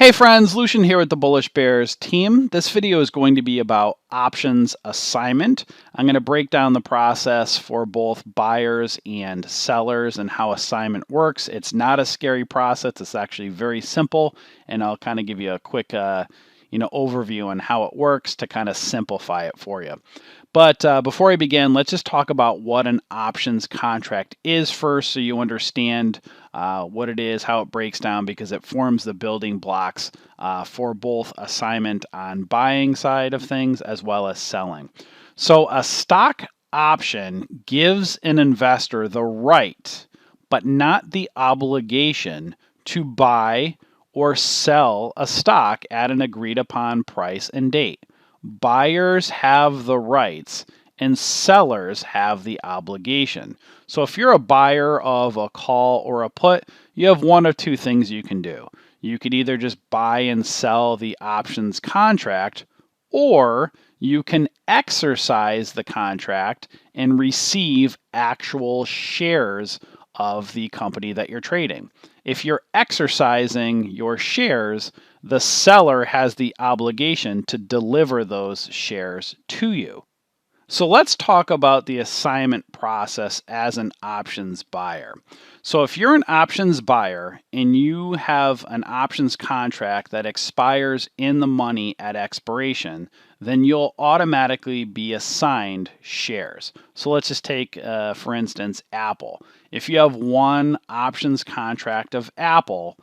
Hey friends, Lucian here with the Bullish Bears team. This video is going to be about options assignment. I'm going to break down the process for both buyers and sellers and how assignment works. It's not a scary process. It's actually very simple, and I'll kind of give you a quick overview on how it works to kind of simplify it for you. But before I begin, let's just talk about what an options contract is first so you understand what it is, how it breaks down, because it forms the building blocks for both assignment on buying side of things as well as selling. So a stock option gives an investor the right, but not the obligation, to buy or sell a stock at an agreed upon price and date. Buyers have the rights and sellers have the obligation. So if you're a buyer of a call or a put, you have one of two things you can do. You could either just buy and sell the options contract, or you can exercise the contract and receive actual shares of the company that you're trading. If you're exercising your shares, the seller has the obligation to deliver those shares to you. So let's talk about the assignment process as an options buyer. So if you're an options buyer and you have an options contract that expires in the money at expiration, then you'll automatically be assigned shares. So let's just take, for instance, Apple. If you have one options contract of Apple,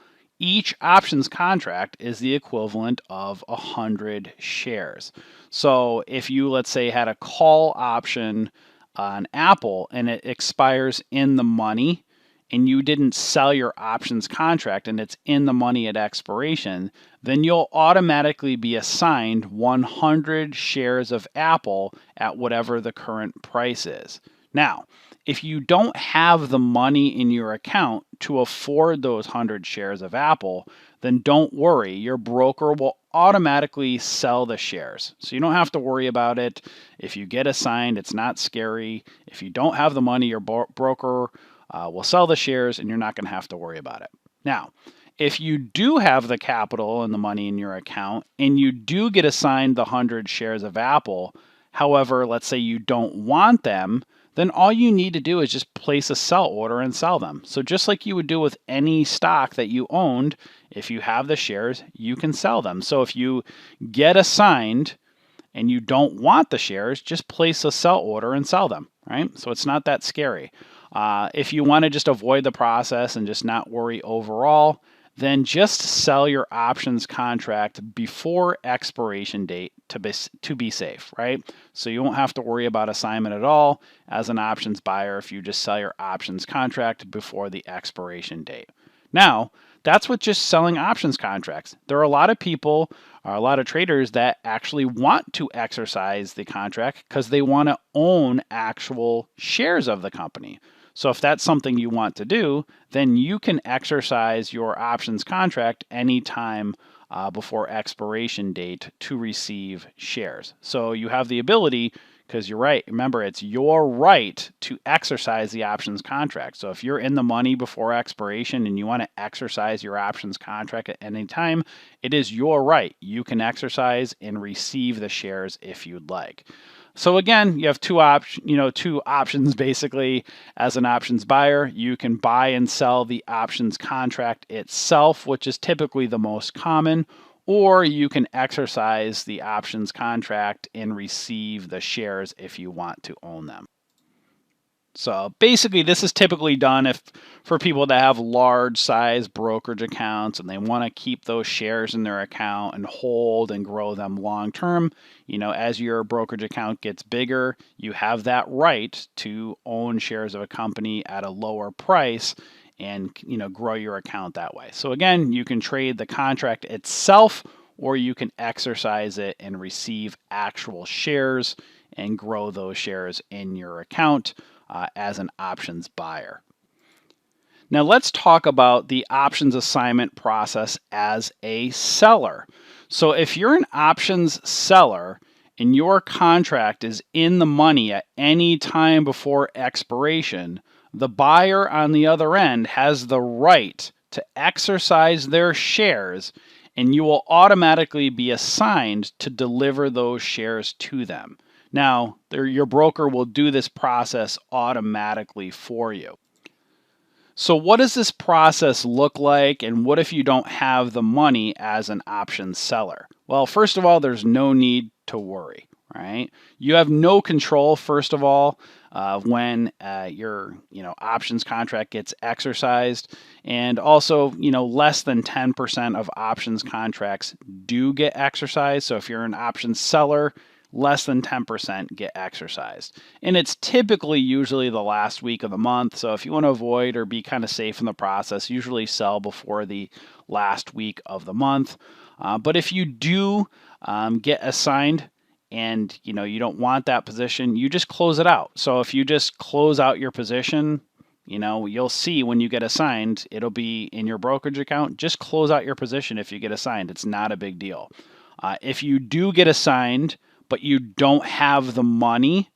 each options contract is the equivalent of 100 shares. So if you, let's say, had a call option on Apple and it expires in the money and you didn't sell your options contract and it's in the money at expiration, then you'll automatically be assigned 100 shares of Apple at whatever the current price is. Now, if you don't have the money in your account to afford those 100 shares of Apple, then don't worry. Your broker will automatically sell the shares. So you don't have to worry about it. If you get assigned, it's not scary. If you don't have the money, your broker will sell the shares and you're not going to have to worry about it. Now, if you do have the capital and the money in your account and you do get assigned the 100 shares of Apple, however, let's say you don't want them, then all you need to do is just place a sell order and sell them. So just like you would do with any stock that you owned, if you have the shares, you can sell them. So if you get assigned and you don't want the shares, just place a sell order and sell them, right? So it's not that scary. If you want to just avoid the process and just not worry overall, then just sell your options contract before expiration date to be safe, right? So you won't have to worry about assignment at all as an options buyer if you just sell your options contract before the expiration date. Now, that's with just selling options contracts. There are a lot of people, or a lot of traders that actually want to exercise the contract because they want to own actual shares of the company. So if that's something you want to do, then you can exercise your options contract anytime before expiration date to receive shares. So you have the ability, because you're right, remember, it's your right to exercise the options contract. So if you're in the money before expiration and you want to exercise your options contract at any time, it is your right. You can exercise and receive the shares if you'd like. So again, you have two options basically as an options buyer. You can buy and sell the options contract itself, which is typically the most common, or you can exercise the options contract and receive the shares if you want to own them. So basically, this is typically done for people that have large size brokerage accounts and they want to keep those shares in their account and hold and grow them long term. As your brokerage account gets bigger, you have that right to own shares of a company at a lower price and grow your account that way. So again, you can trade the contract itself, or you can exercise it and receive actual shares and grow those shares in your account as an options buyer. Now let's talk about the options assignment process as a seller. So if you're an options seller and your contract is in the money at any time before expiration, the buyer on the other end has the right to exercise their shares and you will automatically be assigned to deliver those shares to them. Now, your broker will do this process automatically for you. So what does this process look like, and what if you don't have the money as an option seller? Well, first of all, there's no need to worry, right? You have no control, first of all, when your options contract gets exercised, and also less than 10% of options contracts do get exercised. So if you're an options seller, less than 10% get exercised. And it's typically usually the last week of the month. So if you want to avoid or be kind of safe in the process, usually sell before the last week of the month. But if you do get assigned and you don't want that position, you just close it out. So if you just close out your position, you'll see when you get assigned, it'll be in your brokerage account. Just close out your position if you get assigned. It's not a big deal. If you do get assigned, but you don't have the money,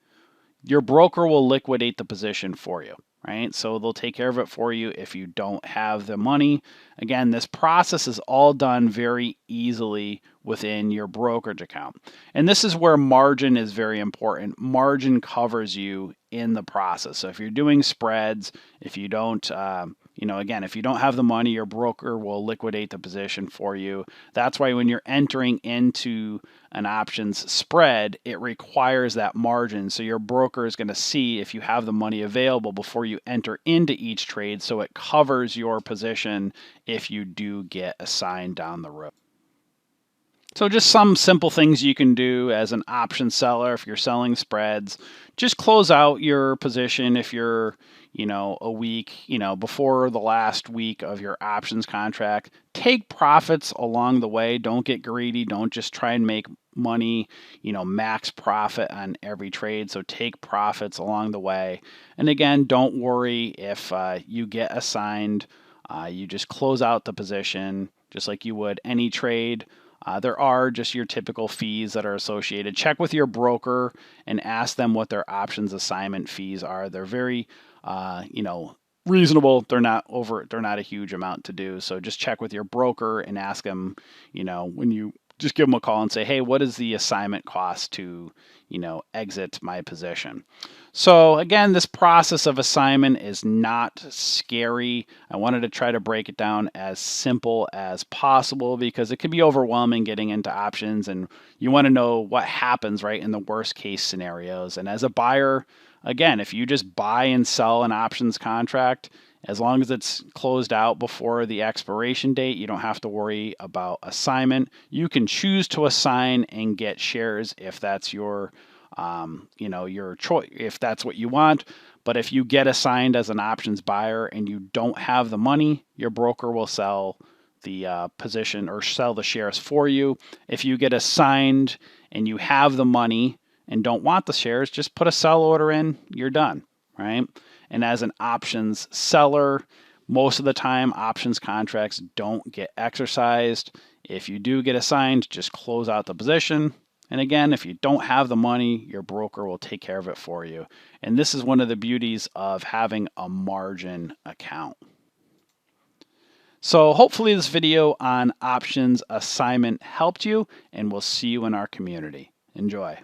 your broker will liquidate the position for you, right? So they'll take care of it for you if you don't have the money. Again, this process is all done very easily within your brokerage account. And this is where margin is very important. Margin covers you in the process. So if you're doing spreads, if you don't, again, if you don't have the money, your broker will liquidate the position for you. That's why when you're entering into an options spread, it requires that margin. So your broker is going to see if you have the money available before you enter into each trade, so it covers your position if you do get assigned down the road. So just some simple things you can do as an option seller if you're selling spreads. Just close out your position if you're, a week, before the last week of your options contract. Take profits along the way. Don't get greedy. Don't just try and make money, max profit on every trade. So take profits along the way. And again, don't worry if you get assigned. You just close out the position just like you would any trade. There are just your typical fees that are associated. Check with your broker and ask them what their options assignment fees are. They're very, reasonable. They're not a huge amount to do. So just check with your broker and ask them, when you just give them a call and say, hey, what is the assignment cost to, exit my position? So again, this process of assignment is not scary. I wanted to try to break it down as simple as possible because it can be overwhelming getting into options, and you want to know what happens, right, in the worst case scenarios. And as a buyer, again, if you just buy and sell an options contract, as long as it's closed out before the expiration date, you don't have to worry about assignment. You can choose to assign and get shares if that's your choice, if that's what you want. But if you get assigned as an options buyer and you don't have the money, your broker will sell the position or sell the shares for you. If you get assigned and you have the money and don't want the shares, just put a sell order in, you're done, right? And as an options seller, most of the time options contracts don't get exercised. If you do get assigned, just close out the position. And again, if you don't have the money, your broker will take care of it for you. And this is one of the beauties of having a margin account. So hopefully this video on options assignment helped you, and we'll see you in our community. Enjoy.